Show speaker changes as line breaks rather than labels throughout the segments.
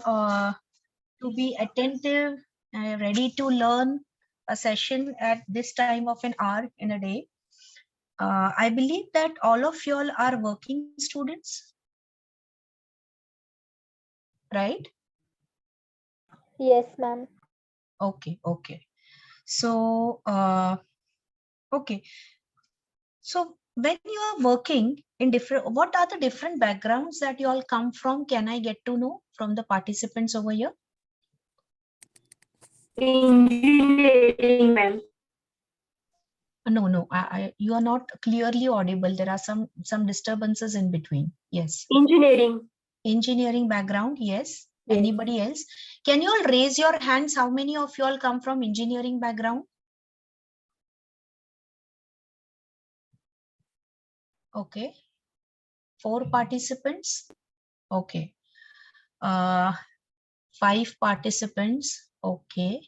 to be attentive, ready to learn a session at this time of an hour in a day. I believe that all of you all are working students, right?
Yes, ma'am.
Okay. So, okay. So when you are working in different, what are the different backgrounds that you all come from? Can I get to know from the participants over here?
Engineering, ma'am.
No, you are not clearly audible. There are some disturbances in between. Yes.
Engineering.
Engineering background, yes.
Yes.
Anybody else? Can you all raise your hands? How many of you all come from engineering background? Okay. 4 participants. Okay. 5 participants. Okay.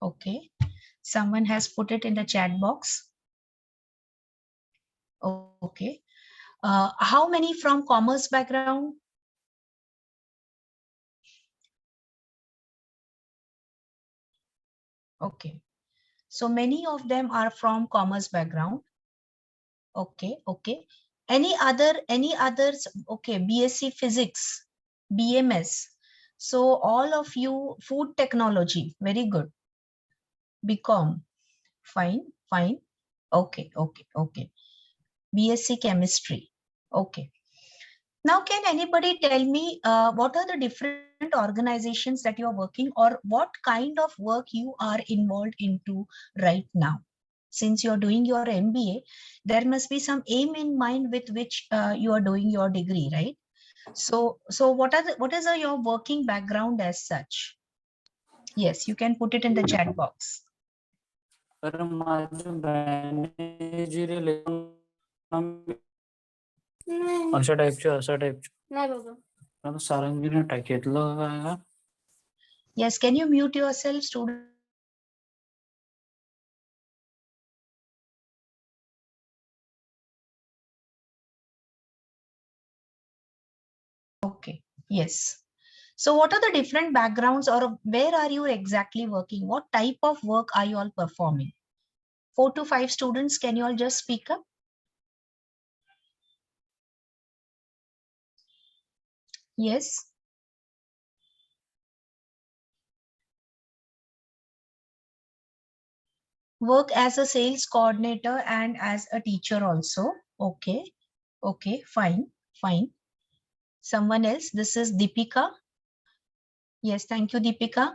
Okay. Someone has put it in the chat box. Okay. How many from commerce background? Okay. So many of them are from commerce background. Okay. Any others? Okay. BSc Physics, BMS. So all of you, food technology, very good. BCom, fine. Okay. BSc Chemistry. Okay. Now, can anybody tell me what are the different organizations that you are working, or what kind of work you are involved into right now? Since you're doing your MBA, there must be some aim in mind with which you are doing your degree, right? So what is your working background as such? Yes, you can put it in the chat box.
अशा टाइपचे
नाही बाबा.
आता सारंगीने घेतलं काय?
Yes, can you mute yourself, student? Okay, yes. So what are the different backgrounds, or where are you exactly working? What type of work are you all performing? 4 to 5 students, can you all just speak up? Yes. Work as a sales coordinator and as a teacher also. Okay. Okay, fine. Someone else? This is Deepika. Yes, thank you, Deepika.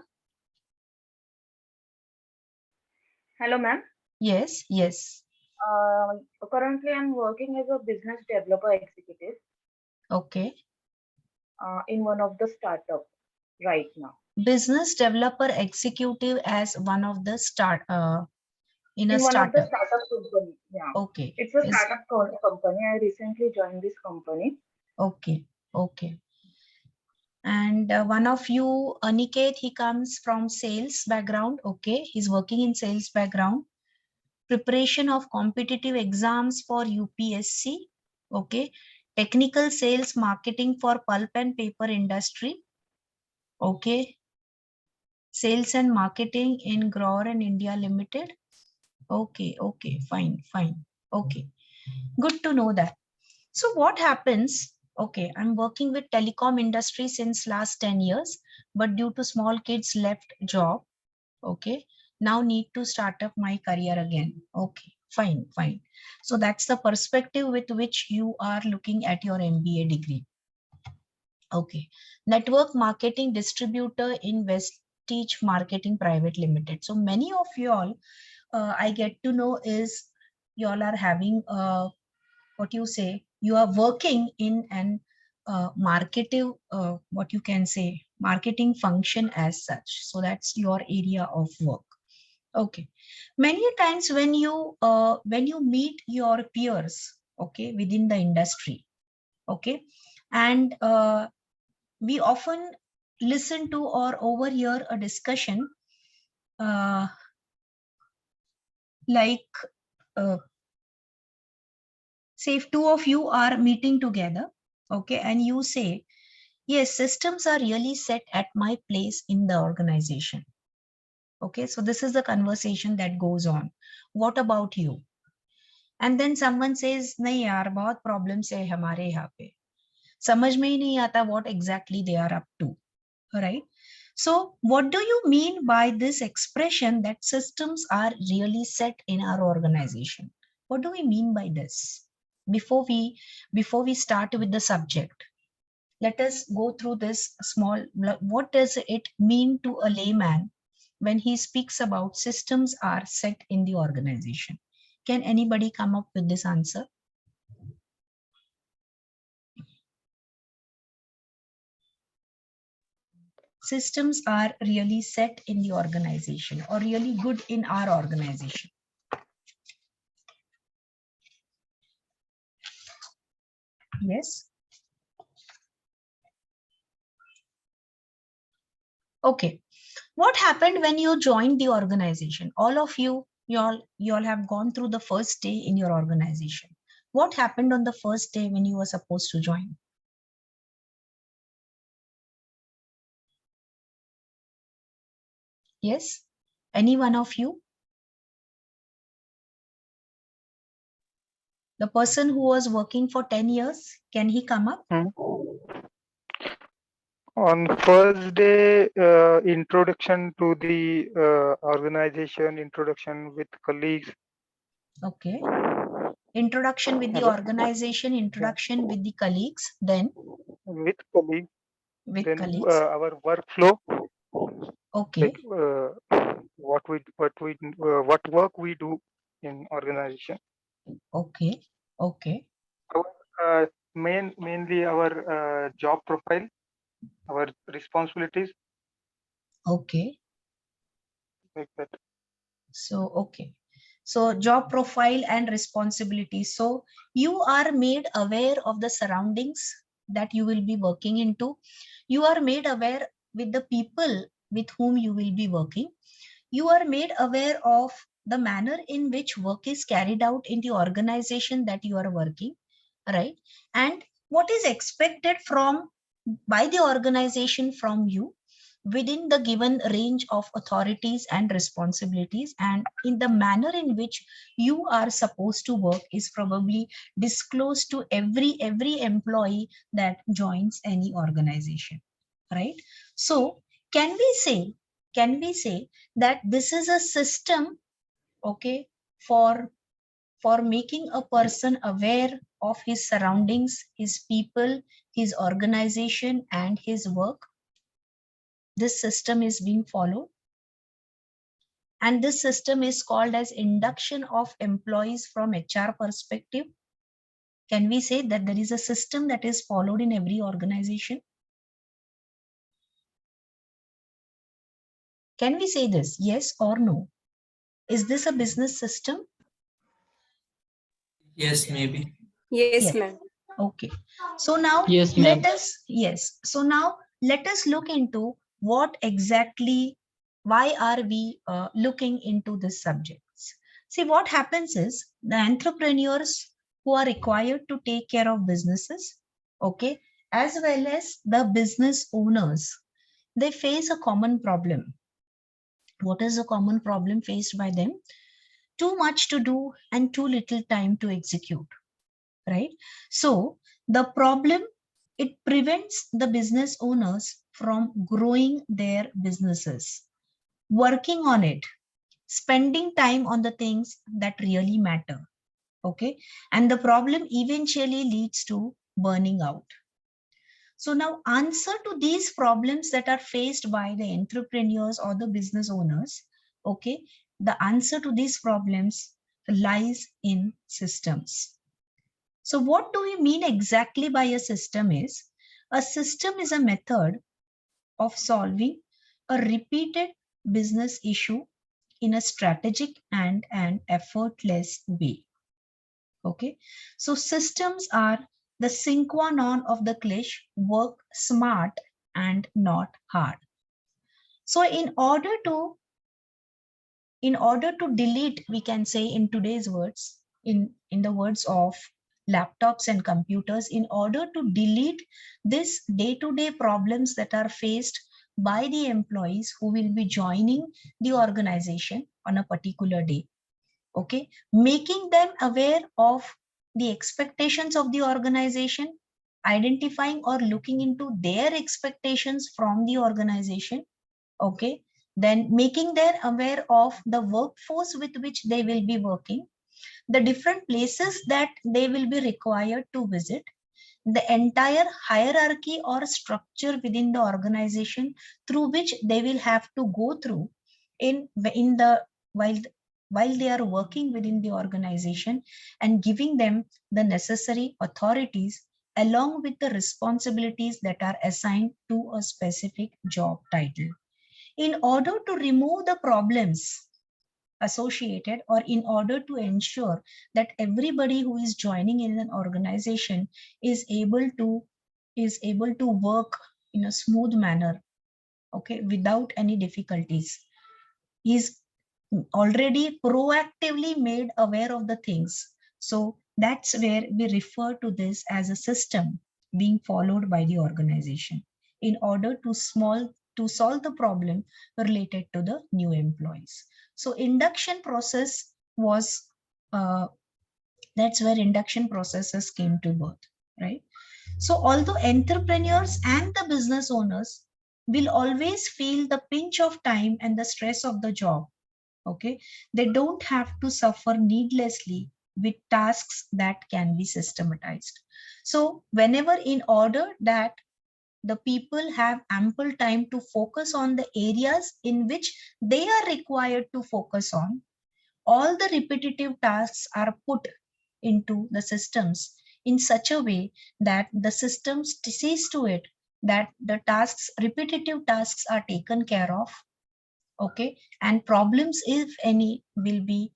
Hello, ma'am.
Yes.
Currently, I'm working as a business developer executive
Okay.
in one of the startup right now.
Business developer executive as one of the in a
one of the
startup.
startup company. Yeah.
Okay.
It's a startup company. I recently joined this company.
Okay. And one of you, Aniket, he comes from sales background. Okay, he's working in sales background. Preparation of competitive exams for UPSC. Okay, technical sales marketing for pulp and paper industry. Okay, sales and marketing in Grower and India Limited. Okay, fine. Okay, good to know that. So what happens? Okay, I'm working with telecom industry since last 10 years, but due to small kids left job, okay, now need to start up my career again. Okay, fine. So that's the perspective with which you are looking at your MBA degree. Okay, network marketing distributor in Vestige Marketing Private Limited. So many of you all, I get to know is you all are having what you say, you are working in an marketing, what you can say, marketing function as such. So that's your area of work. Okay, many times when you meet your peers, okay, within the industry, okay, and we often listen to or overhear a discussion like say if two of you are meeting together, okay, and you say Yes, systems are really set at my place in the organization. Okay, so this is the conversation that goes on. What about you? And then someone says, नहीं यार बहुत problems है हमारे यहाँ पे. समझ में ही नहीं आता what exactly they are up to. All right. So what do you mean by this expression that systems are really set in our organization? What do we mean by this? Before we start with the subject, let us go through this small. What does it mean to a layman when he speaks about systems are set in the organization? Can anybody come up with this answer? Systems are really set in the organization or really good in our organization. Yes. Okay. What happened when you joined the organization? All of you all have gone through the first day in your organization. What happened on the first day when you were supposed to join? Yes. Any one of you? The person who was working for 10 years, can he come up?
On first day, introduction to the organization, introduction with colleagues.
Okay. Introduction with the
Hello?
organization, introduction with the colleagues, then
With colleagues,
with
then
colleagues.
our workflow,
Okay.
like what work we do in organization.
Okay. Okay.
Our, mainly our job profile, our responsibilities,
Okay.
like that.
So, okay. So job profile and responsibility. So you are made aware of the surroundings that you will be working into. You are made aware with the people with whom you will be working. You are made aware of the manner in which work is carried out in the organization that you are working, right? And what is expected by the organization from you within the given range of authorities and responsibilities, and in the manner in which you are supposed to work is probably disclosed to every employee that joins any organization, right? So can we say that this is a system, okay, for making a person aware of his surroundings, his people, his organization and his work? This system is being followed, and this system is called as induction of employees from HR perspective. Can we say that there is a system that is followed in every organization? Can we say this, yes or no? Is this a business system?
Yes, maybe.
Yes,
Yes.
ma'am.
Okay. So now
Yes, ma'am.
So now let us look into what exactly, why are we looking into this subjects? See, what happens is the entrepreneurs who are required to take care of businesses, okay, as well as the business owners, they face a common problem. What is the common problem faced by them? Too much to do and too little time to execute, right? So the problem, it prevents the business owners from growing their businesses, working on it, spending time on the things that really matter, okay? And the problem eventually leads to burning out. So now answer to these problems that are faced by the entrepreneurs or the business owners, okay? The answer to these problems lies in systems. So what do we mean exactly by a system is? A system is a method of solving a repeated business issue in a strategic and an effortless way. Okay, so systems are the sine qua non of the cliché, work smart and not hard. So in order to delete, we can say in today's words, in the words of laptops and computers in order to delete this day-to-day problems that are faced by the employees who will be joining the organization on a particular day. Okay, making them aware of the expectations of the organization, identifying or looking into their expectations from the organization. Okay, then making them aware of the workforce with which they will be working, the different places that they will be required to visit, the entire hierarchy or structure within the organization through which they will have to go through in the while they are working within the organization, and giving them the necessary authorities along with the responsibilities that are assigned to a specific job title. In order to remove the problems associated, or in order to ensure that everybody who is joining in an organization is able to work in a smooth manner, okay, without any difficulties, is already proactively made aware of the things. So that's where we refer to this as a system being followed by the organization in order to solve the problem related to the new employees. So induction process was, that's where induction processes came to birth, right? So although entrepreneurs and the business owners will always feel the pinch of time and the stress of the job, okay, they don't have to suffer needlessly with tasks that can be systematized. So whenever, in order that the people have ample time to focus on the areas in which they are required to focus on, all the repetitive tasks are put into the systems in such a way that the systems sees to it that the repetitive tasks are taken care of, okay, and problems, if any, will be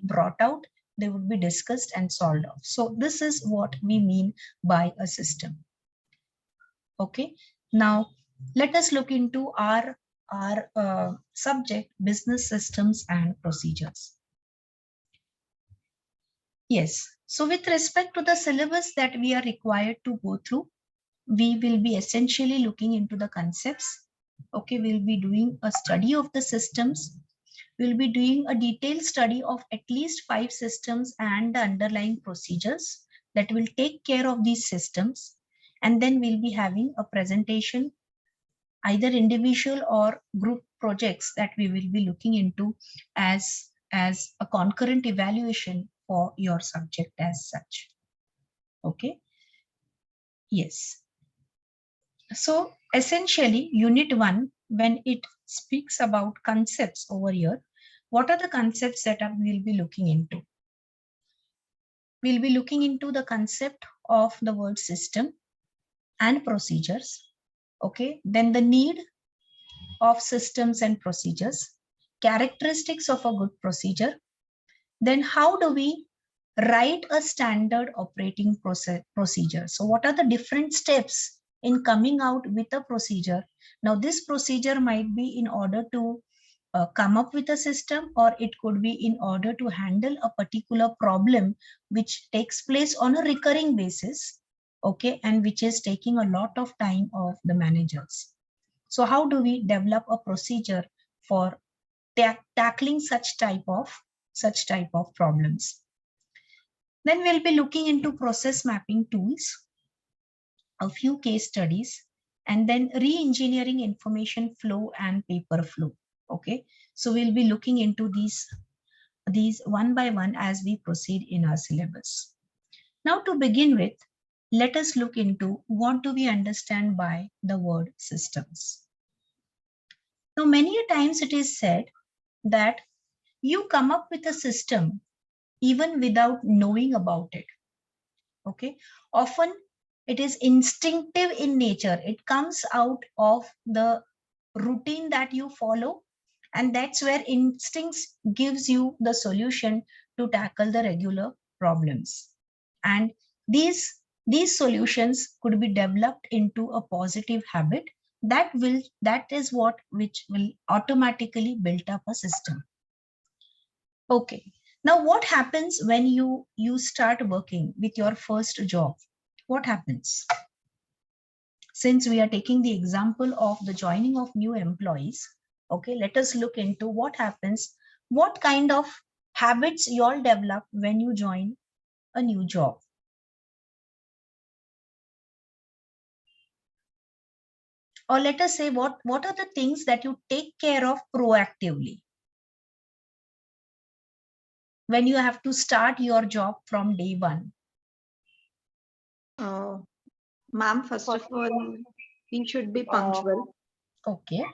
brought out, they would be discussed and solved off. So this is what we mean by a system. Okay, now let us look into our subject, business systems and procedures. Yes, so with respect to the syllabus that we are required to go through, we will be essentially looking into the concepts. Okay, we'll be doing a study of the systems. We'll be doing a detailed study of at least 5 systems and the underlying procedures that will take care of these systems. And then we'll be having a presentation, either individual or group projects that we will be looking into as a concurrent evaluation for your subject as such. Okay. Yes. So essentially, Unit 1, when it speaks about concepts over here, what are the concepts that we'll be looking into? We'll be looking into the concept of the word system and procedures. Okay, then the need of systems and procedures, characteristics of a good procedure, then how do we write a standard operating procedure? So what are the different steps in coming out with a procedure? Now this procedure might be in order to come up with a system, or it could be in order to handle a particular problem which takes place on a recurring basis, okay, and which is taking a lot of time of the managers. So how do we develop a procedure for tackling such type of problems? Then we'll be looking into process mapping tools, a few case studies, and then re-engineering information flow and paper flow. Okay, so we'll be looking into these one by one as we proceed in our syllabus. Now to begin with, let us look into what do we understand by the word systems. Now many a times it is said that you come up with a system even without knowing about it. Okay, often it is instinctive in nature. It comes out of the routine that you follow, and that's where instincts gives you the solution to tackle the regular problems. And these solutions could be developed into a positive habit that is what which will automatically build up a system. Okay, Now, what happens when you start working with your first job? What happens? Since we are taking the example of the joining of new employees, okay, let us look into what happens, what kind of habits you all develop when you join a new job. Or let us say, what are the things that you take care of proactively when you have to start your job from day one?
Ma'am, first of all, we should be punctual.
Okay.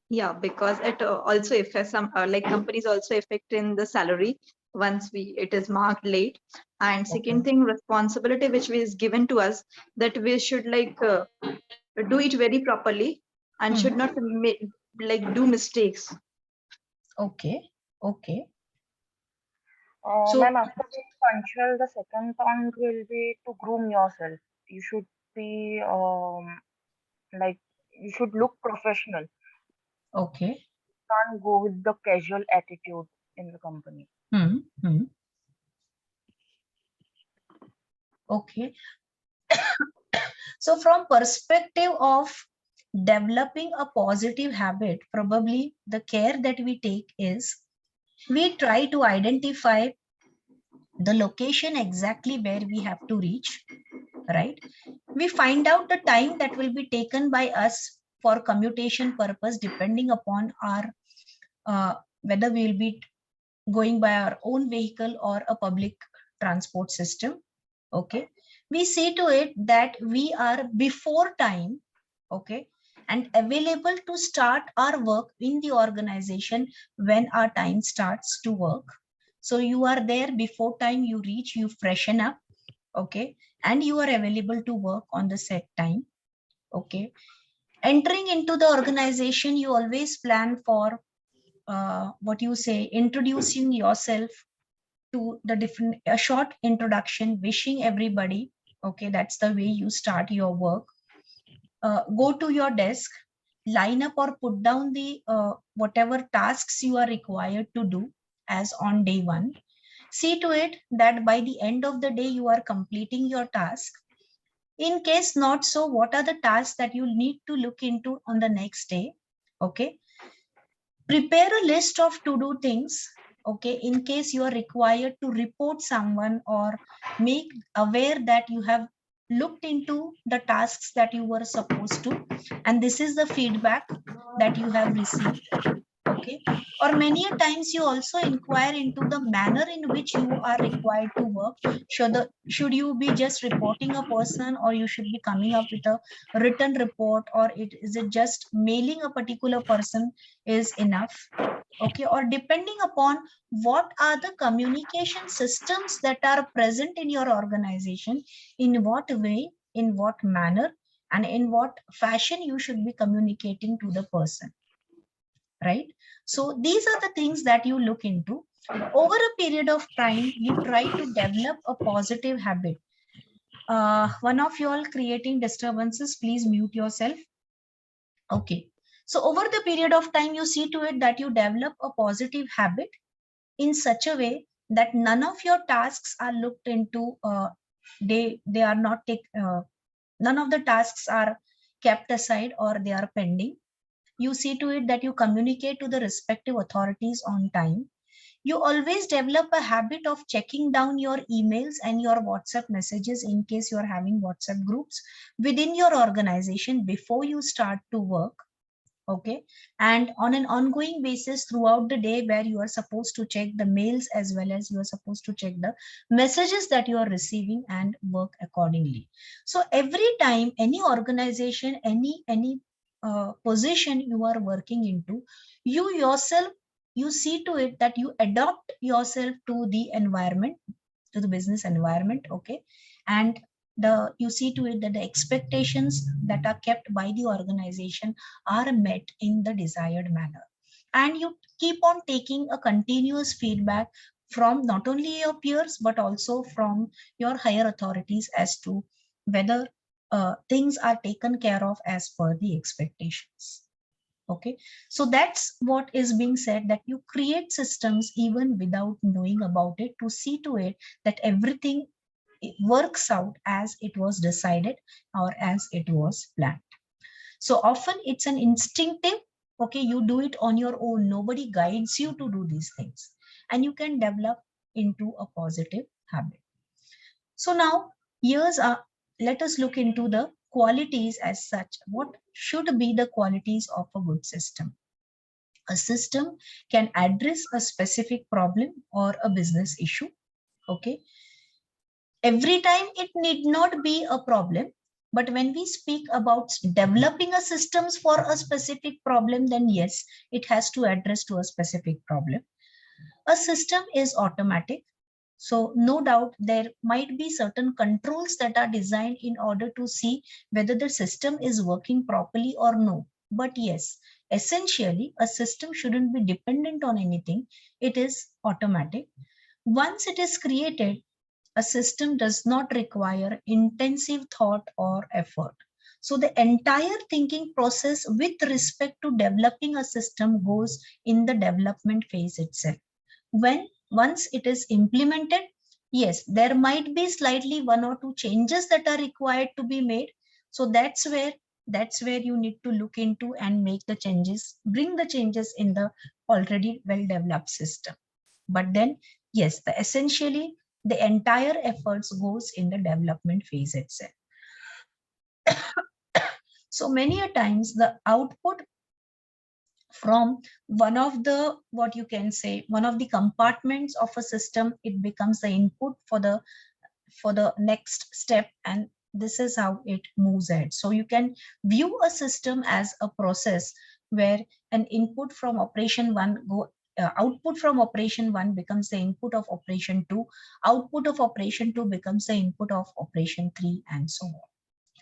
Yeah, because it also affects some like companies also affect in the salary once it is marked late. And second
Okay.
thing, responsibility which is given to us, that we should like do it very properly and should not like do mistakes.
Okay. Okay.
So,
So-
ma'am, after being punctual, the second point will be to groom yourself. You should be like you should look professional.
Okay.
Can't go with the casual attitude in the company.
Okay. So from perspective of developing a positive habit, probably the care that we take is we try to identify the location exactly where we have to reach, right? We find out the time that will be taken by us for commutation purpose, depending upon our whether we will be going by our own vehicle or a public transport system. Okay, we see to it that we are before time, okay, and available to start our work in the organization when our time starts to work. So you are there before time, you reach, you freshen up, okay, and you are available to work on the set time. Okay, entering into the organization, you always plan for what you say, introducing yourself to the different, a short introduction, wishing everybody, okay, that's the way you start your work. Go to your desk, line up or put down the whatever tasks you are required to do as on day one. See to it that by the end of the day you are completing your task. In case not so, what are the tasks that you need to look into on the next day? Okay, prepare a list of to-do things, okay, in case you are required to report someone or make aware that you have looked into the tasks that you were supposed to, and this is the feedback that you have received. Okay, or many a times you also inquire into the manner in which you are required to work. Should you be just reporting a person, or you should be coming up with a written report, or is it just mailing a particular person is enough? Okay, or depending upon what are the communication systems that are present in your organization, in what way, in what manner, and in what fashion you should be communicating to the person, right? So these are the things that you look into. Over a period of time, you try to develop a positive habit. One of you all creating disturbances, please mute yourself. Okay, so over the period of time, you see to it that you develop a positive habit in such a way that none of your tasks are looked into, they are not none of the tasks are kept aside or they are pending. You see to it that you communicate to the respective authorities on time. You always develop a habit of checking down your emails and your WhatsApp messages in case you are having WhatsApp groups within your organization before you start to work. Okay, and on an ongoing basis throughout the day, where you are supposed to check the mails as well as you are supposed to check the messages that you are receiving and work accordingly. So every time any organization, any position you are working into, you yourself, you see to it that you adopt yourself to the environment, to the business environment. Okay, and you see to it that the expectations that are kept by the organization are met in the desired manner, and you keep on taking a continuous feedback from not only your peers but also from your higher authorities as to whether things are taken care of as per the expectations. Okay, so that's what is being said, that you create systems even without knowing about it, to see to it that everything works out as it was decided or as it was planned. So often it's an instinctive, okay, you do it on your own, nobody guides you to do these things, and you can develop into a positive habit. So now let us look into the qualities as such. What should be the qualities of a good system? A system can address a specific problem or a business issue. Okay, every time it need not be a problem, but when we speak about developing a systems for a specific problem, then yes, it has to address to a specific problem. A system is automatic, so no doubt there might be certain controls that are designed in order to see whether the system is working properly or no. But yes, essentially a system shouldn't be dependent on anything. It is automatic. Once it is created, a system does not require intensive thought or effort. So the entire thinking process with respect to developing a system goes in the development phase itself. When once it is implemented, yes, there might be slightly one or two changes that are required to be made. So that's where you need to look into and make the changes, bring the changes in the already well developed system. But then yes, essentially the entire efforts goes in the development phase itself. So many a times the output from one of the, what you can say, one of the compartments of a system, it becomes the input for the next step, and this is how it moves ahead. So you can view a system as a process where an input from operation one output from operation 1 becomes the input of operation 2, output of operation 2 becomes the input of operation 3, and so on,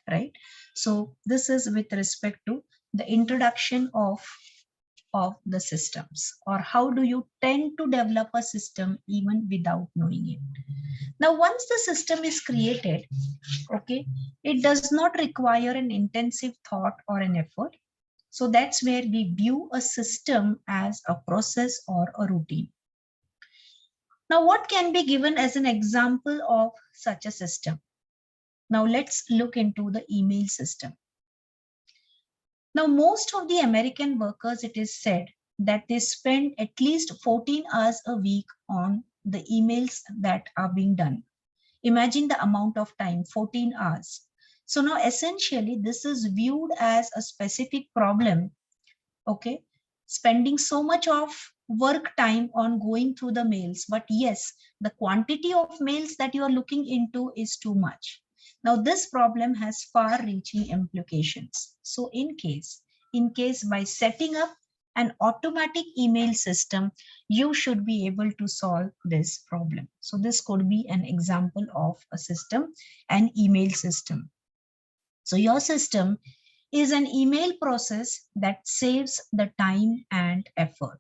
right? So this is with respect to the introduction of the systems, or how do you tend to develop a system even without knowing it. Now once the system is created, okay, it does not require an intensive thought or an effort. So that's where we view a system as a process or a routine. Now what can be given as an example of such a system? Now let's look into the email system. Now, most of the American workers, it is said that they spend at least 14 hours a week on the emails that are being done. Imagine the amount of time, 14 hours. So now essentially this is viewed as a specific problem, okay? Spending so much of work time on going through the mails, but yes, the quantity of mails that you are looking into is too much. Now this problem has far-reaching implications. So in case by setting up an automatic email system, you should be able to solve this problem. So this could be an example of a system, an email system. So your system is an email process that saves the time and effort.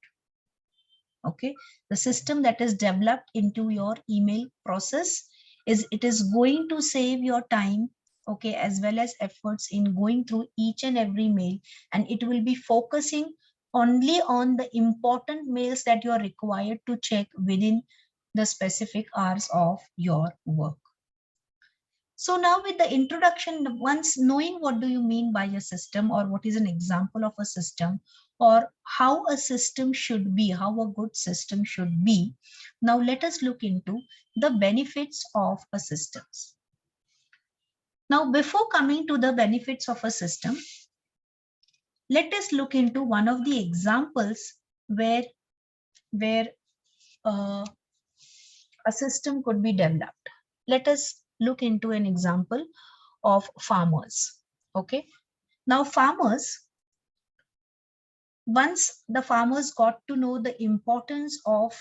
Okay, the system that is developed into your email process is going to save your time, okay, as well as efforts in going through each and every mail, and it will be focusing only on the important mails that you are required to check within the specific hours of your work. So now with the introduction, once knowing what do you mean by a system, or what is an example of a system, or how a system should be, how a good system should be, now let us look into the benefits of a system. Now before coming to the benefits of a system, let us look into one of the examples where a system could be developed. Let us look into an example of farmers. Okay, now farmers, once the farmers got to know the importance of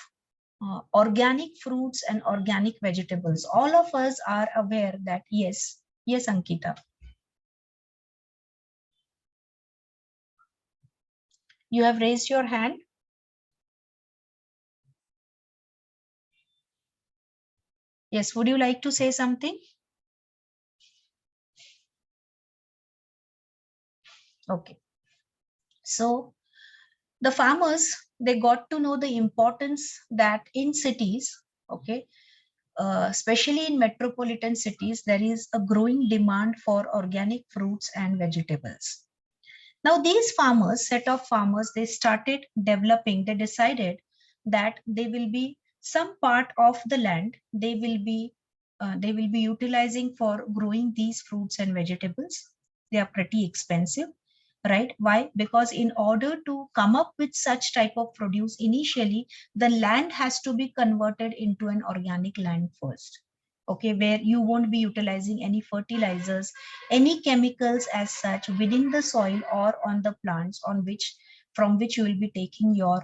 organic fruits and organic vegetables, all of us are aware that yes, Ankita, you have raised your hand. Yes, would you like to say something? Okay. So the farmers, they got to know the importance that in cities, okay, especially in metropolitan cities, there is a growing demand for organic fruits and vegetables. Now these farmers, set of farmers, they started developing, they decided that they will be some part of the land, they will be utilizing for growing these fruits and vegetables. They are pretty expensive, right? Why? Because in order to come up with such type of produce, initially the land has to be converted into an organic land first, okay, where you won't be utilizing any fertilizers, any chemicals as such within the soil or on the plants on which, from which you will be taking your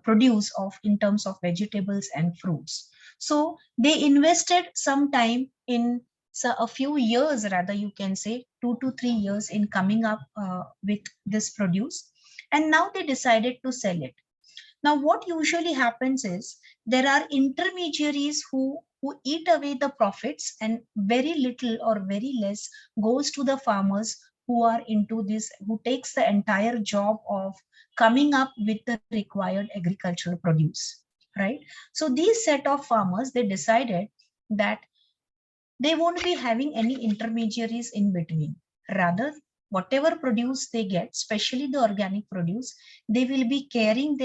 produce of in terms of vegetables and fruits. So they invested some time in, so a few years, rather you can say 2 to 3 years, in coming up with this produce, and now they decided to sell it. Now what usually happens is there are intermediaries who eat away the profits, and very little or very less goes to the farmers who are into this, who takes the entire job of coming up with the required agricultural produce, right? So these set of farmers, they decided that they won't be having any intermediaries in between. Rather, whatever produce they get, especially the organic produce, they will be carrying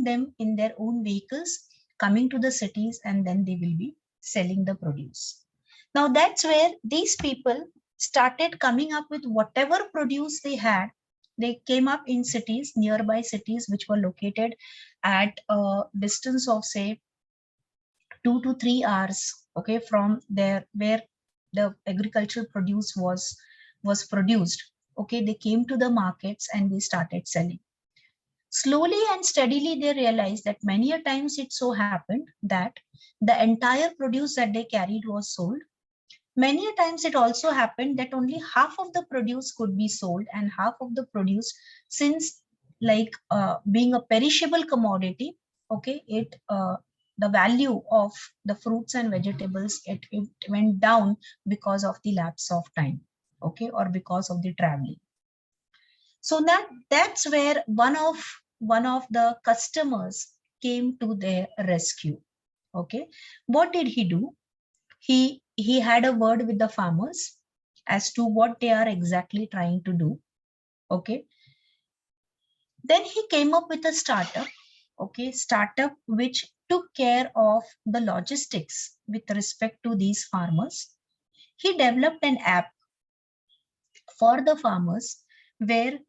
them in their own vehicles, coming to the cities, and then they will be selling the produce. Now that's where these people started coming up with whatever produce they had. They came up in cities, nearby cities, which were located at a distance of say 2 to 3 hours, okay, from there where the agricultural produce was produced. Okay, they came to the markets and they started selling. Slowly and steadily they realized that many a times it so happened that the entire produce that they carried was sold. Many a times it also happened that only half of the produce could be sold, and half of the produce, since like being a perishable commodity, okay, it the value of the fruits and vegetables, it went down because of the lapse of time, okay, or because of the traveling. So that's where one of the customers came to their rescue. Okay, what did he do? He had a word with the farmers as to what they are exactly trying to do. Okay, then he came up with a startup, okay, startup which took care of the logistics with respect to these farmers. He developed an app for the farmers, where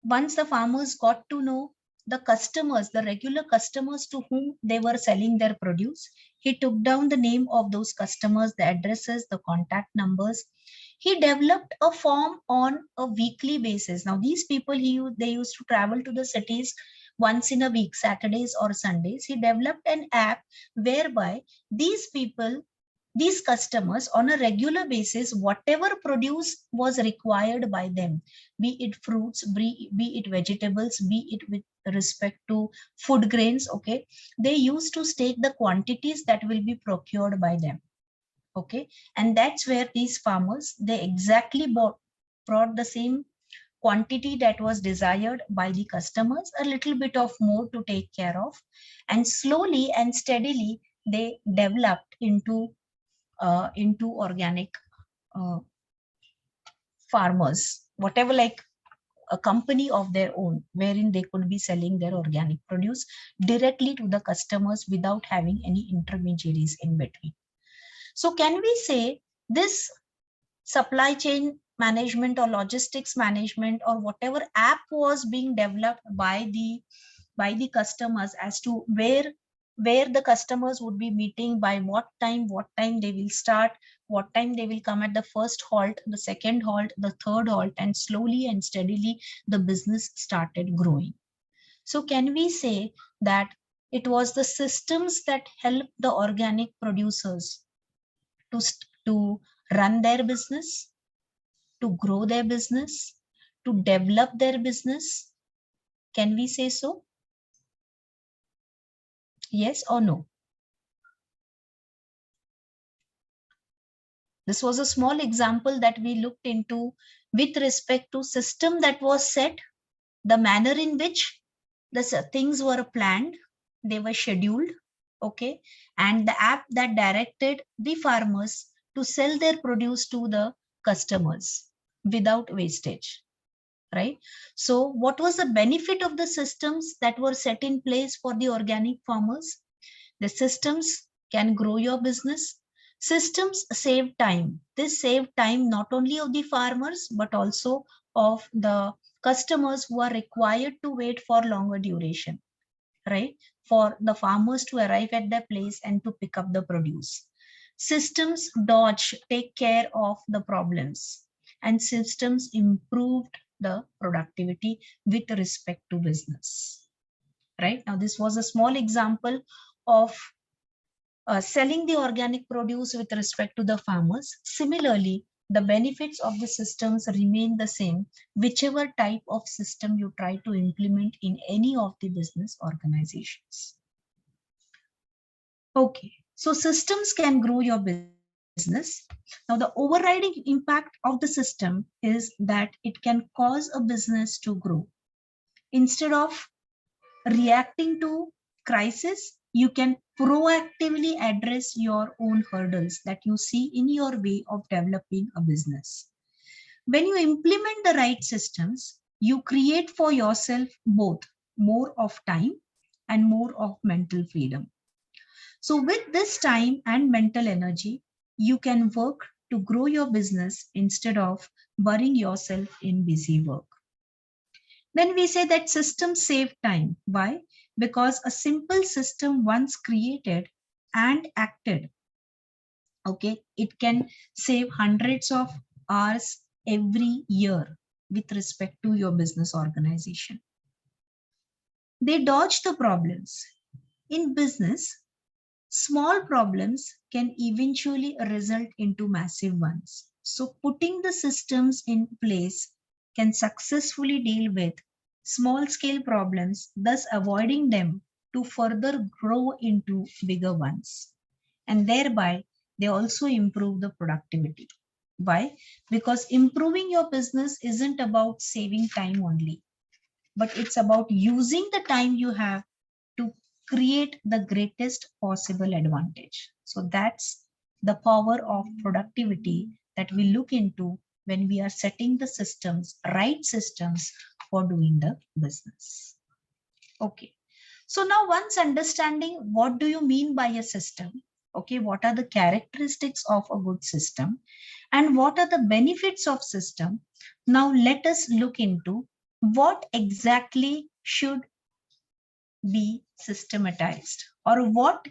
once the farmers got to know the customers, the regular customers to whom they were selling their produce, he took down the name of those customers, the addresses, the contact numbers. He developed a form on a weekly basis. Now these people, they used to travel to the cities once in a week, Saturdays or Sundays. He developed an app whereby these people, these customers, on a regular basis, whatever produce was required by them, be it fruits, be it vegetables, be it with respect to food grains, okay, they used to state the quantities that will be procured by them. Okay, and that's where these farmers, they exactly brought the same quantity that was desired by the customers, a little bit of more to take care of, and slowly and steadily they developed into organic farmers, whatever, like a company of their own, wherein they could be selling their organic produce directly to the customers without having any intermediaries in between. So can we say this supply chain management or logistics management or whatever app was being developed by the customers as to where the customers would be meeting, by what time they will start, what time they will come at the first halt, the second halt, the third halt, and slowly and steadily the business started growing. So can we say that it was the systems that helped the organic producers to run their business, to grow their business, to develop their business? Can we say so? Yes or no? This was a small example that we looked into with respect to system that was set the manner in which the things were planned, they were scheduled, okay, and the app that directed the farmers to sell their produce to the customers without wastage, right? So what was the benefit of the systems that were set in place for the organic farmers? The systems can grow your business. Systems save time. This save time not only of the farmers, but also of the customers who are required to wait for longer duration, right? For the farmers to arrive at their place and to pick up the produce. Systems take care of the problems, and systems improved the productivity with respect to business, right? Now, this was a small example of selling the organic produce with respect to the farmers. Similarly, the benefits of the systems remain the same, whichever type of system you try to implement in any of the business organizations. Okay, so systems can grow your business. Now, the overriding impact of the system is that it can cause a business to grow. Instead of reacting to crisis, you can proactively address your own hurdles that you see in your way of developing a business. When you implement the right systems, you create for yourself both more of time and more of mental freedom. So with this time and mental energy, you can work to grow your business instead of burying yourself in busy work. Then we say that systems save time. Why? Because a simple system once created and acted, okay, it can save hundreds of hours every year with respect to your business organization. They dodge the problems. In business, small problems can eventually result into massive ones. So putting the systems in place can successfully deal with small scale problems, thus avoiding them to further grow into bigger ones. And thereby, they also improve the productivity. Why? Because improving your business isn't about saving time only, but it's about using the time you have to create the greatest possible advantage. So that's the power of productivity that we look into when we are setting the systems, right systems for doing the business. Okay. So now once understanding what do you mean by a system, okay, what are the characteristics of a good system and what are the benefits of system, now let us look into what exactly should be systematized, or what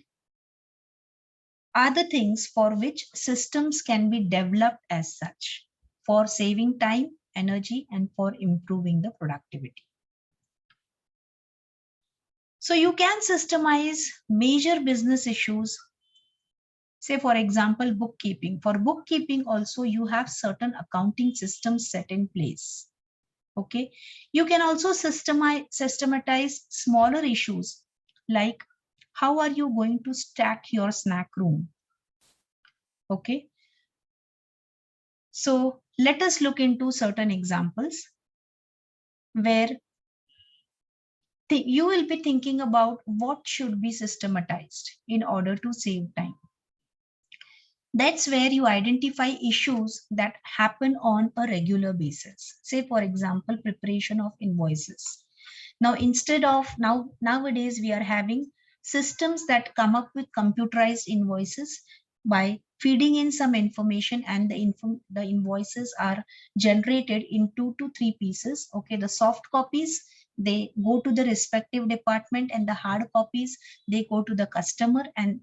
are the things for which systems can be developed as such for saving time, energy, and for improving the productivity. So you can systemize major business issues. Say, for example, bookkeeping. For bookkeeping also, you have certain accounting systems set in place. Okay. You can also systematize smaller issues like how are you going to stack your snack room? Okay. So let us look into certain examples where you will be thinking about what should be systematized in order to save time. That's where you identify issues that happen on a regular basis. Say, for example, preparation of invoices. Now, instead of nowadays, we are having systems that come up with computerized invoices by feeding in some information, and the invoices are generated in 2 to 3 pieces. Okay, the soft copies, they go to the respective department, and the hard copies, they go to the customer and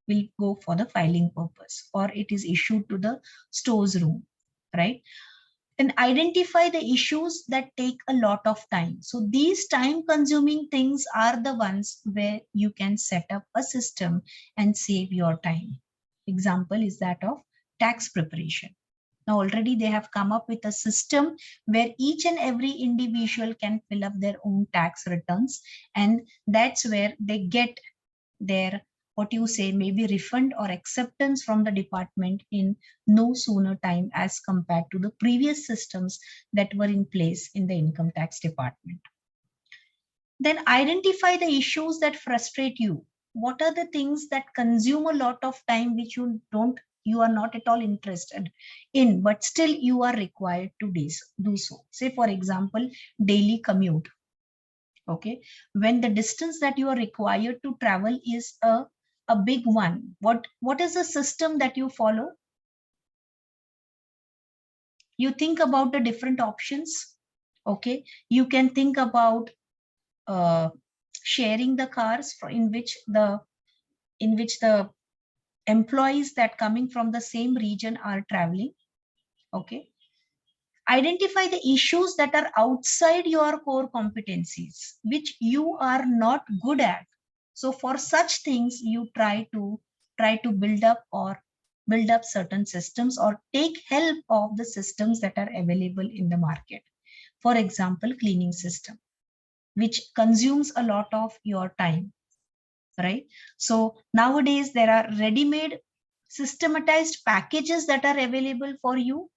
will go for the filing purpose, or it is issued to the stores room, right? And identify the issues that take a lot of time. So these time consuming things are the ones where you can set up a system and save your time. Example is that of tax preparation. Now already they have come up with a system where each and every individual can fill up their own tax returns, and that's where they get their what you say, maybe refund or acceptance from the department in no sooner time as compared to the previous systems that were in place in the income tax department. Then identify the issues that frustrate you. What are the things that consume a lot of time which you are not at all interested in, but still you are required to do so. Say for example, daily commute. Okay, when the distance that you are required to travel is a big one, what is the system that you follow? You think about the different options. Okay, you can think about sharing the cars in which the employees that coming from the same region are traveling. Okay, identify the issues that are outside your core competencies, which you are not good at. So for such things, you try to build up certain systems or take help of the systems that are available in the market. For example, cleaning system, which consumes a lot of your time, right? So nowadays there are ready-made systematized packages that are available for you,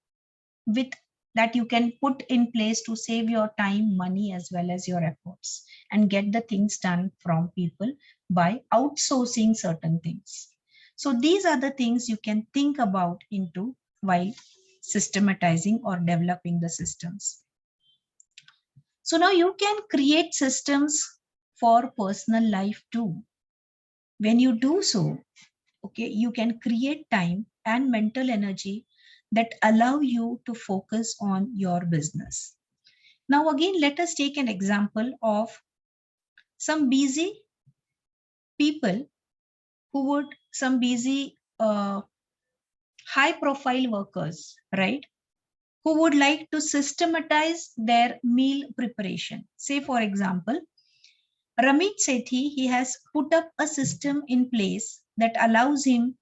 with that you can put in place to save your time, money, as well as your efforts, and get the things done from people by outsourcing certain things. So these are the things you can think about into while systematizing or developing the systems. So now you can create systems for personal life too. When you do so, okay, you can create time and mental energy that allow you to focus on your business. Now again, let us take an example of some busy people some busy high profile workers, right, who would like to systematize their meal preparation. Say for example, Ramit Sethi, he has put up a system in place that allows him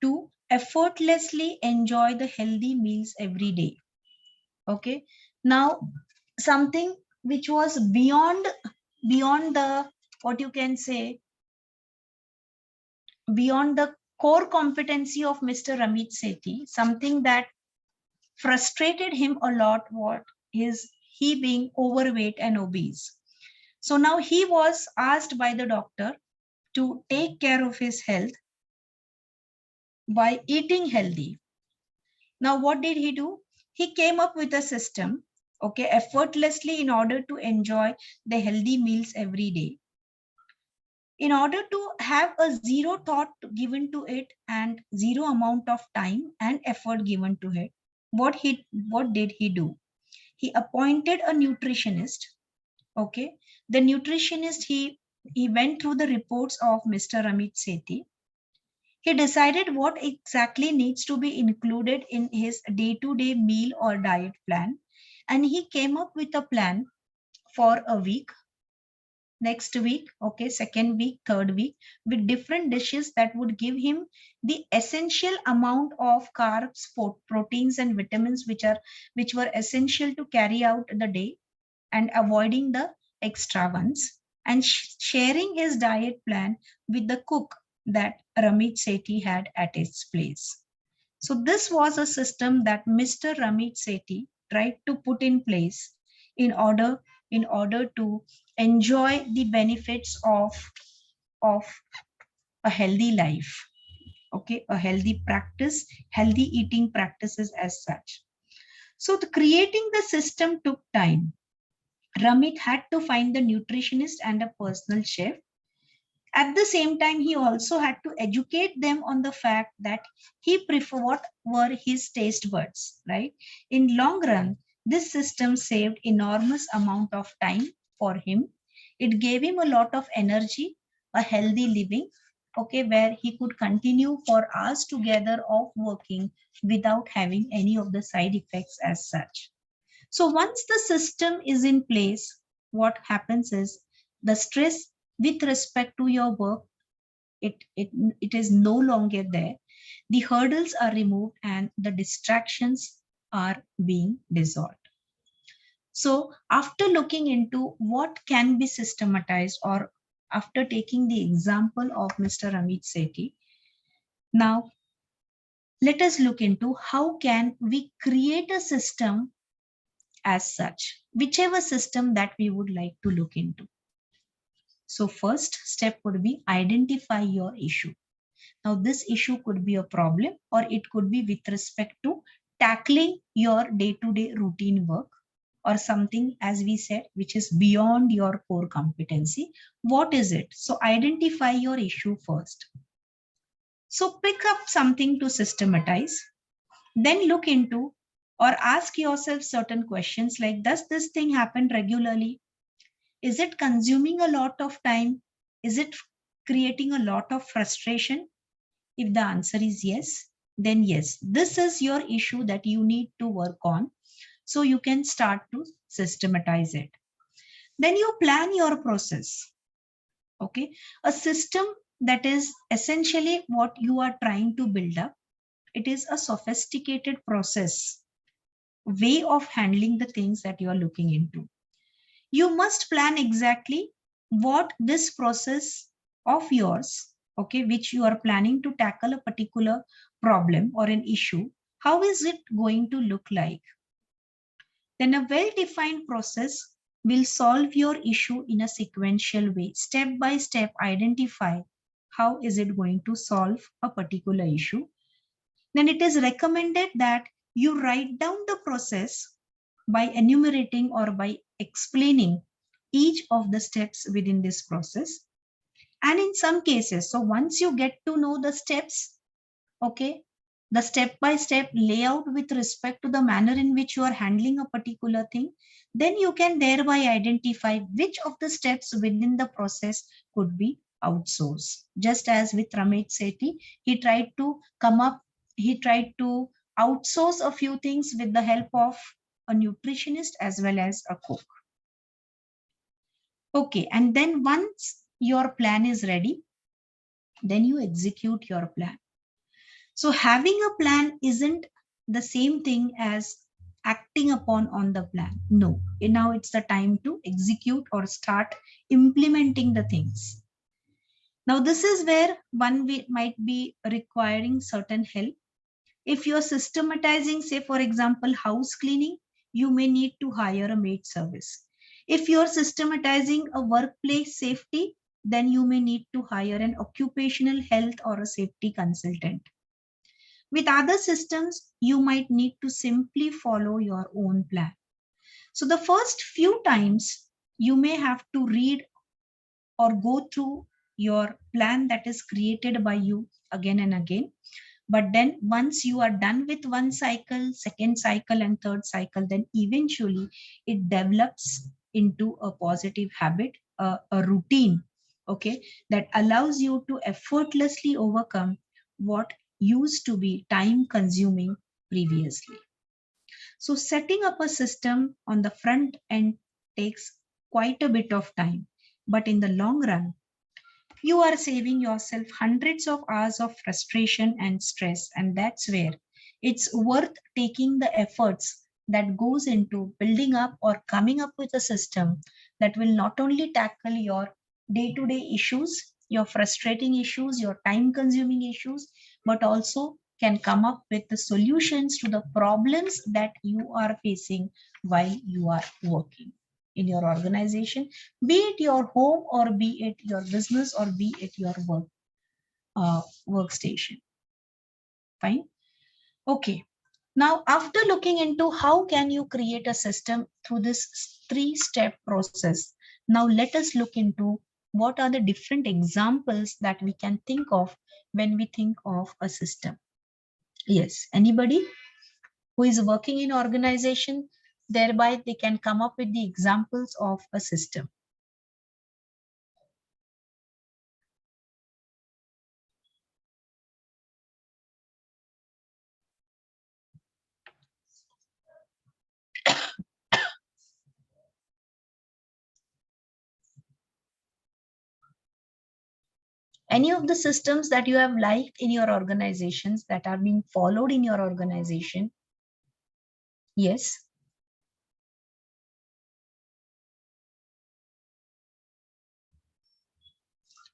to effortlessly enjoy the healthy meals every day. Okay, now something which was beyond the, what you can say, beyond the core competency of Mr. Ramit Sethi, something that frustrated him a lot, what is he being overweight and obese. So now he was asked by the doctor to take care of his health by eating healthy. Now what did he do? He came up with a system, okay, effortlessly, in order to enjoy the healthy meals every day. In order to have a zero thought given to it and zero amount of time and effort given to it, what did he do? He appointed a nutritionist. Okay, the nutritionist, he went through the reports of Mr. Ramit Sethi. He decided what exactly needs to be included in his day-to-day meal or diet plan, and he came up with a plan for a week, next week, okay, second week, third week, with different dishes that would give him the essential amount of carbs, proteins, and vitamins which were essential to carry out the day, and avoiding the extra ones, and sharing his diet plan with the cook that Ramit Sethi had at his place. So this was a system that Mr. Ramit Sethi tried to put in place in order to enjoy the benefits of a healthy life. Okay, a healthy practice, healthy eating practices as such. So creating the system took time. Ramit had to find the nutritionist and a personal chef. At the same time, he also had to educate them on the fact that he preferred what were his taste buds, right? In long run, this system saved enormous amount of time for him. It gave him a lot of energy, a healthy living, okay, where he could continue for hours together of working without having any of the side effects as such. So once the system is in place, what happens is the stress with respect to your work, it is no longer there. The hurdles are removed and the distractions are being dissolved. So after looking into what can be systematized or after taking the example of Mr. Amit Sethi. Now, let us look into how can we create a system as such, whichever system that we would like to look into. So first step would be identify your issue. Now this issue could be a problem or it could be with respect to tackling your day-to-day routine work or something, as we said, which is beyond your core competency. What is it? So identify your issue first. So pick up something to systematize, then look into or ask yourself certain questions like, does this thing happen regularly? Is it consuming a lot of time? Is it creating a lot of frustration? If the answer is yes, then yes, this is your issue that you need to work on. So you can start to systematize it. Then you plan your process. Okay, a system that is essentially what you are trying to build up. It is a sophisticated process, way of handling the things that you are looking into. You must plan exactly what this process of yours, okay, which you are planning to tackle a particular problem or an issue, how is it going to look like? Then a well-defined process will solve your issue in a sequential way. Step by step, identify how is it going to solve a particular issue. Then it is recommended that you write down the process by enumerating or by explaining each of the steps within this process. And in some cases, so once you get to know the steps, okay, the step-by-step layout with respect to the manner in which you are handling a particular thing, then you can thereby identify which of the steps within the process could be outsourced. Just as with Amit Sethi, he tried to outsource a few things with the help of a nutritionist as well as a cook. Okay, and then once your plan is ready, then you execute your plan. So having a plan isn't the same thing as acting upon on the plan. No, now it's the time to execute or start implementing the things. Now this is where one might be requiring certain help. If you're systematizing, say for example, house cleaning, you may need to hire a maid service. If you're systematizing a workplace safety, then you may need to hire an occupational health or a safety consultant. With other systems, you might need to simply follow your own plan. So the first few times you may have to read or go through your plan that is created by you again and again. But then once you are done with one cycle, second cycle and third cycle, then eventually it develops into a positive habit, a routine, okay, that allows you to effortlessly overcome what used to be time consuming previously. So setting up a system on the front end takes quite a bit of time, but in the long run, you are saving yourself hundreds of hours of frustration and stress. And that's where it's worth taking the efforts that goes into building up or coming up with a system that will not only tackle your day-to-day issues, your frustrating issues, your time-consuming issues, but also can come up with the solutions to the problems that you are facing while you are working in your organization, be it your home or be it your business or be it your workstation. Fine. Okay. Now, after looking into how can you create a system through this 3-step process, now let us look into what are the different examples that we can think of when we think of a system. Yes, anybody who is working in organization, thereby they can come up with the examples of a system. Any of the systems that you have liked in your organizations that are being followed in your organization? Yes.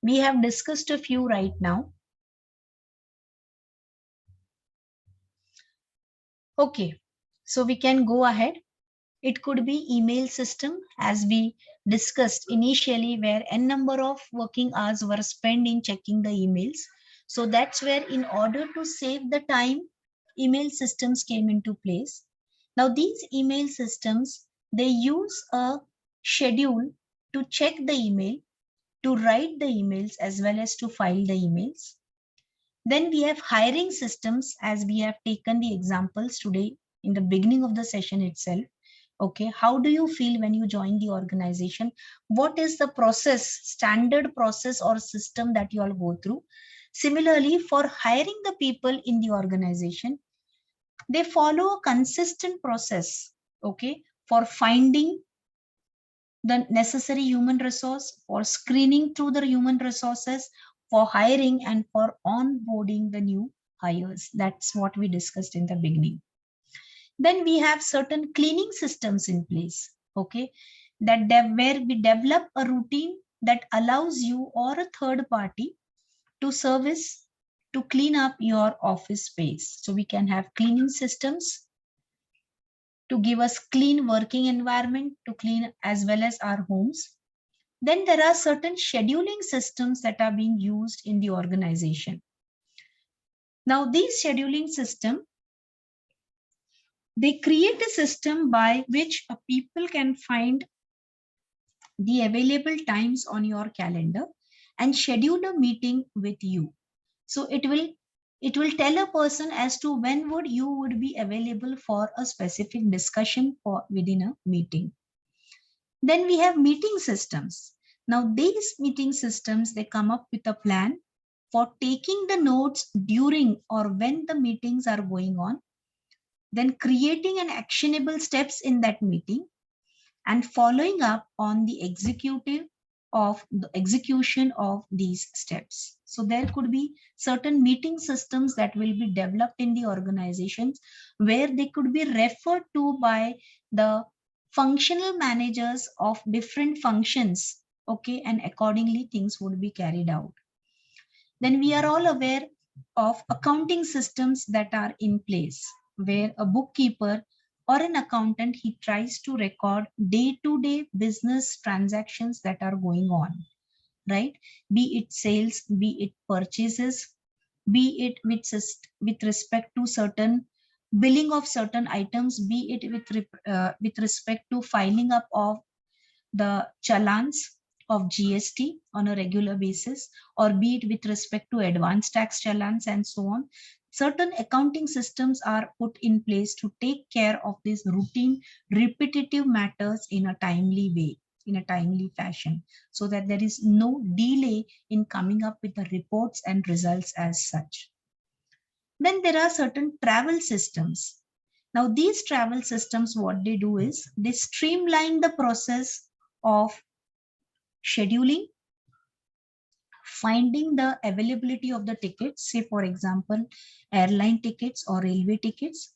We have discussed a few right now. Okay, so we can go ahead. It could be email system, as we discussed initially, where n number of working hours were spent in checking the emails. So that's where, in order to save the time, email systems came into place. Now these email systems, they use a schedule to check the email, to write the emails, as well as to file the emails. Then we have hiring systems, as we have taken the examples today in the beginning of the session itself. Okay, how do you feel when you join the organization? What is the process, standard process or system that you all go through? Similarly, for hiring the people in the organization, they follow a consistent process, okay, for finding the necessary human resource, for screening through the human resources, for hiring, and for onboarding the new hires. That's what we discussed in the beginning. Then we have certain cleaning systems in place, okay, where we develop a routine that allows you or a third party to service, to clean up your office space. So we can have cleaning systems to give us clean working environment, to clean as well as our homes. Then there are certain scheduling systems that are being used in the organization. Now these scheduling systems, they create a system by which a people can find the available times on your calendar and schedule a meeting with you. So it will tell a person as to when you would be available for a specific discussion for within a meeting. Then we have meeting systems. Now these meeting systems, they come up with a plan for taking the notes during or when the meetings are going on, then creating an actionable steps in that meeting, and following up on the execution of these steps. So there could be certain meeting systems that will be developed in the organizations, where they could be referred to by the functional managers of different functions, okay, and accordingly things would be carried out. Then we are all aware of accounting systems that are in place, where a bookkeeper or an accountant, he tries to record day-to-day business transactions that are going on, right? Be it sales, be it purchases, be it with respect to certain billing of certain items, be it with respect to filing up of the challans of GST on a regular basis, or be it with respect to advanced tax challans and so on. Certain accounting systems are put in place to take care of these routine, repetitive matters in a timely way, in a timely fashion, so that there is no delay in coming up with the reports and results as such. Then there are certain travel systems. Now these travel systems, what they do is they streamline the process of scheduling, finding the availability of the tickets, say for example, airline tickets or railway tickets,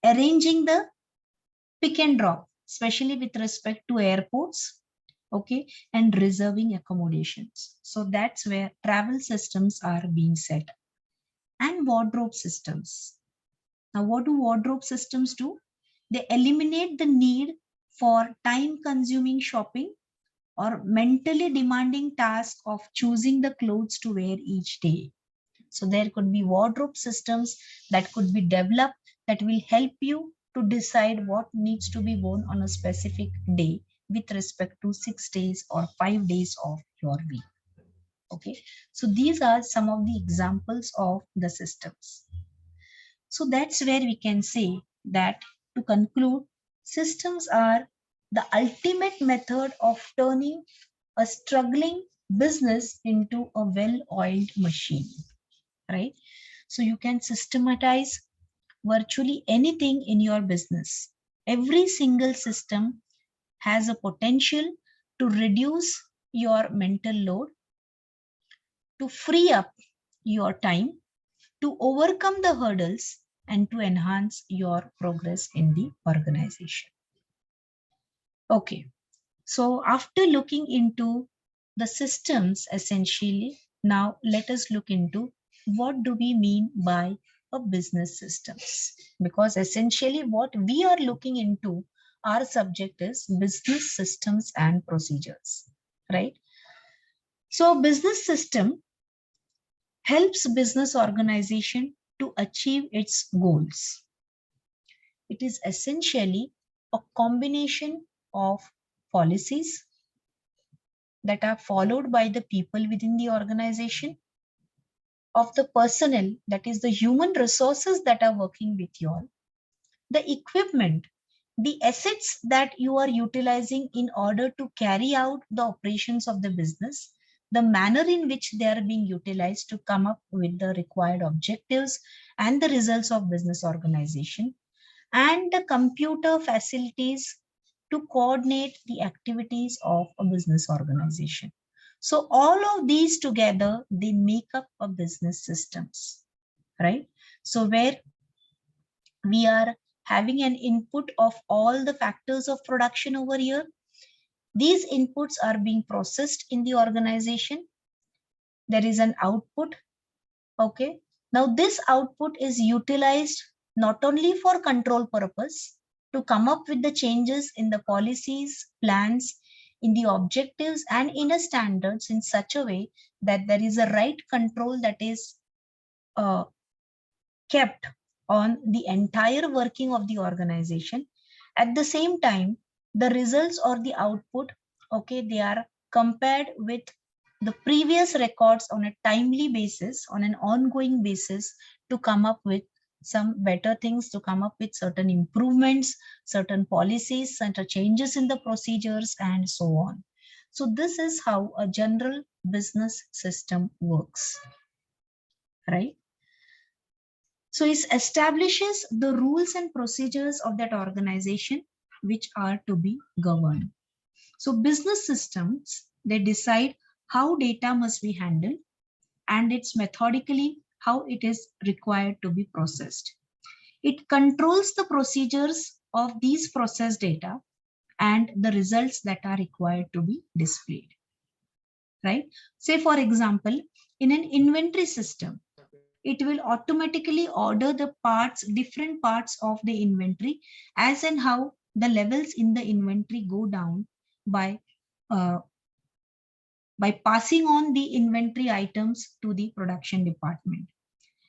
arranging the pick and drop, especially with respect to airports, okay, and reserving accommodations. So that's where travel systems are being set. And wardrobe systems. Now what do wardrobe systems do? They eliminate the need for time-consuming shopping or mentally demanding task of choosing the clothes to wear each day. So there could be wardrobe systems that could be developed that will help you to decide what needs to be worn on a specific day with respect to 6 days or 5 days of your week. Okay, so these are some of the examples of the systems. So that's where we can say that, to conclude, systems are the ultimate method of turning a struggling business into a well-oiled machine, right? So you can systematize virtually anything in your business. Every single system has a potential to reduce your mental load, to free up your time, to overcome the hurdles, and to enhance your progress in the organization. Okay, so after looking into the systems essentially. Now let us look into what do we mean by a business systems, because essentially what we are looking into, our subject is business systems and procedures, right? So business system helps business organization to achieve its goals. It is essentially a combination of policies that are followed by the people within the organization, of the personnel, that is the human resources that are working with you all, the equipment, the assets that you are utilizing in order to carry out the operations of the business, the manner in which they are being utilized to come up with the required objectives and the results of business organization, and the computer facilities to coordinate the activities of a business organization. So all of these together, they make up a business systems, right? So where we are having an input of all the factors of production over here, these inputs are being processed in the organization. There is an output, okay? Now this output is utilized not only for control purpose, to come up with the changes in the policies, plans, in the objectives and in the standards in such a way that there is a right control that is kept on the entire working of the organization. At the same time, the results or the output, okay, they are compared with the previous records on a timely basis, on an ongoing basis, to come up with some better things, to come up with certain improvements, certain policies, certain changes in the procedures, and so on. So this is how a general business system works, right? So it establishes the rules and procedures of that organization which are to be governed. So business systems, they decide how data must be handled, and it's methodically how it is required to be processed. It controls the procedures of these processed data and the results that are required to be displayed, right? Say for example, in an inventory system, it will automatically order the parts, different parts of the inventory, as and how the levels in the inventory go down by passing on the inventory items to the production department.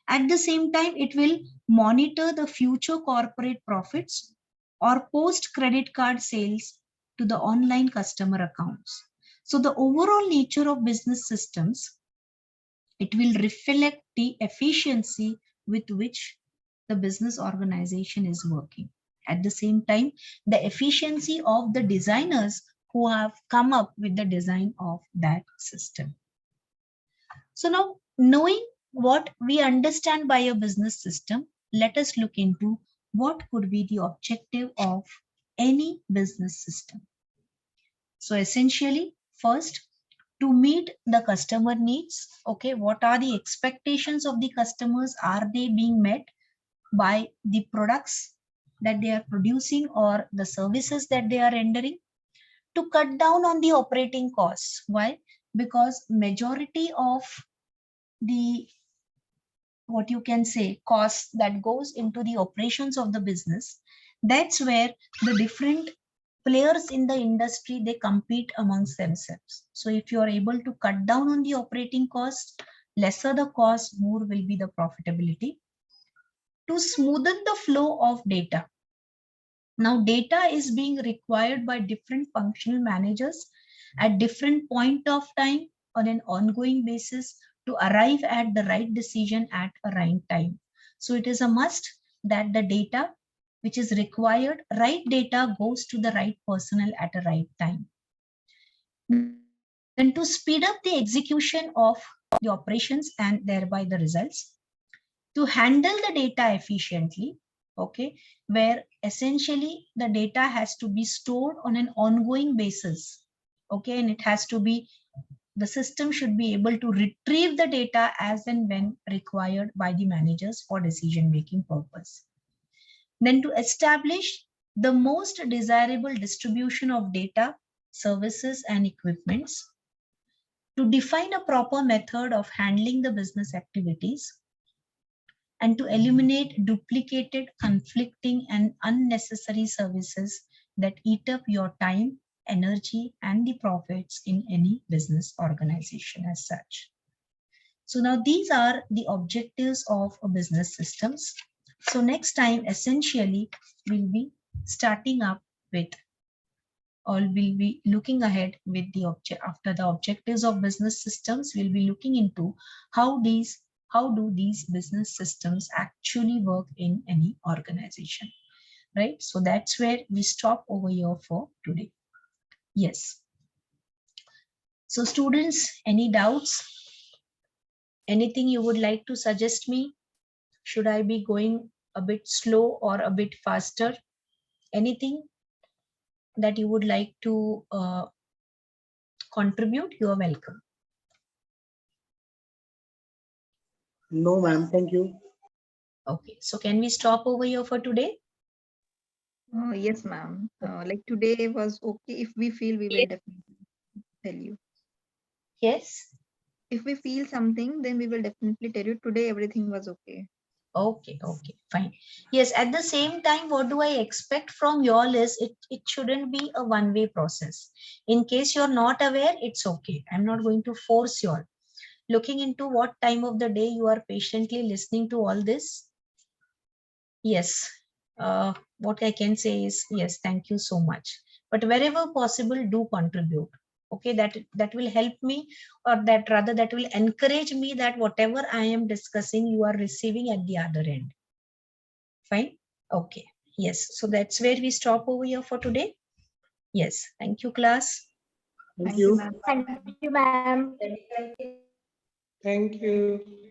At the same time, it will monitor the future corporate profits or post credit card sales to the online customer accounts. So the overall nature of business systems, it will reflect the efficiency with which the business organization is working. At the same time, the efficiency of the designers who have come up with the design of that system. So now, knowing what we understand by a business system, let us look into what could be the objective of any business system. So essentially, first, to meet the customer needs, okay, what are the expectations of the customers? Are they being met by the products that they are producing or the services that they are rendering? To cut down on the operating costs. Why? Because majority of the, what you can say, costs that goes into the operations of the business, that's where the different players in the industry, they compete amongst themselves. So if you are able to cut down on the operating costs, lesser the cost, more will be the profitability. To smoothen the flow of data. Now data is being required by different functional managers at different point of time on an ongoing basis to arrive at the right decision at a right time. So it is a must that the data which is required, right data goes to the right personnel at a right time. Then to speed up the execution of the operations and thereby the results, to handle the data efficiently, okay, where essentially the data has to be stored on an ongoing basis, okay, and it has to be, the system should be able to retrieve the data as and when required by the managers for decision making purpose. Then to establish the most desirable distribution of data, services and equipments, to define a proper method of handling the business activities, and to eliminate duplicated, conflicting, and unnecessary services that eat up your time, energy, and the profits in any business organization as such. So now these are the objectives of a business systems. So next time, essentially, we'll be starting up with, or we'll be looking ahead with the after the objectives of business systems, we'll be looking into how do these business systems actually work in any organization, right? So that's where we stop over here for today. Yes. So students, any doubts? Anything you would like to suggest me? Should I be going a bit slow or a bit faster? Anything that you would like to contribute? You are welcome.
No, ma'am. Thank you.
Okay, so can we stop over here for today?
Yes, ma'am. Like today was okay. If we feel, we will definitely tell you.
Yes.
If we feel something, then we will definitely tell you. Today, everything was okay.
Okay, fine. Yes, at the same time, what do I expect from you all is it shouldn't be a one-way process. In case you're not aware, it's okay. I'm not going to force you all. Looking into what time of the day you are patiently listening to all this. Yes, what I can say is, yes, thank you so much. But wherever possible, do contribute. Okay, that will help me, or that rather that will encourage me that whatever I am discussing, you are receiving at the other end. Fine. Okay. Yes. So that's where we stop over here for today. Yes. Thank you, class.
Thank you.
ma'am.
Thank you, ma'am.
Thank you.